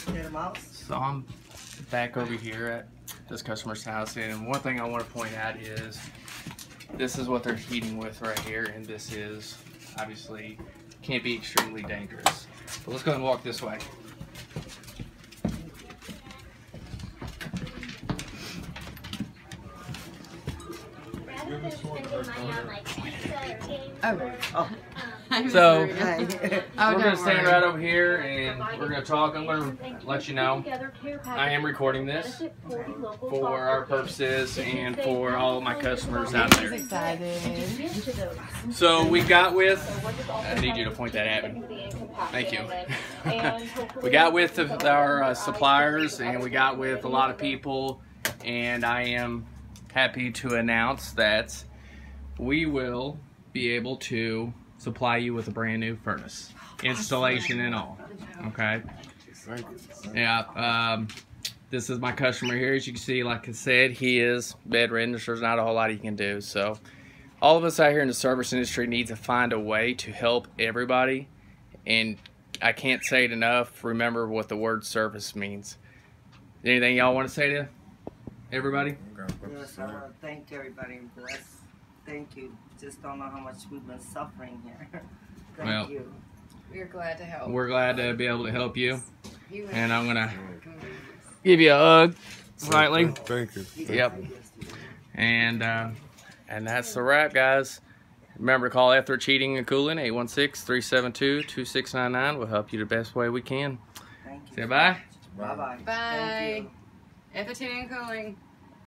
Get them out. So I'm back over here at this customer's house, and one thing I want to point out is this is what they're heating with right here, and this is obviously can't be extremely dangerous. But let's go ahead and walk this way. So we're gonna stand right over here and we're gonna talk. I'm gonna let you know I am recording this for our purposes and for all of my customers out there. So we got with, I need you to point that at me. Thank you. We got with our suppliers, and we got with a lot of people, and I am happy to announce that we will be able to supply you with a brand new furnace, installation and all. Okay. Yeah. This is my customer here. As you can see, like I said, he is bedridden. There's not a whole lot he can do. So all of us out here in the service industry need to find a way to help everybody. And I can't say it enough. Remember what the word service means. Anything y'all want to say to everybody? Yes, I want to thank everybody and bless. Thank you. Just don't know how much we've been suffering here. Thank you. We're glad to help. We're glad to be able to help you. And I'm going to give you a hug slightly. Thank you. Yep. And that's the wrap, guys. Remember to call Ethridge Heating and Cooling, 816-372-2699. We'll help you the best way we can. Thank you. Say bye. Bye-bye. Bye. Ethridge Heating and Cooling.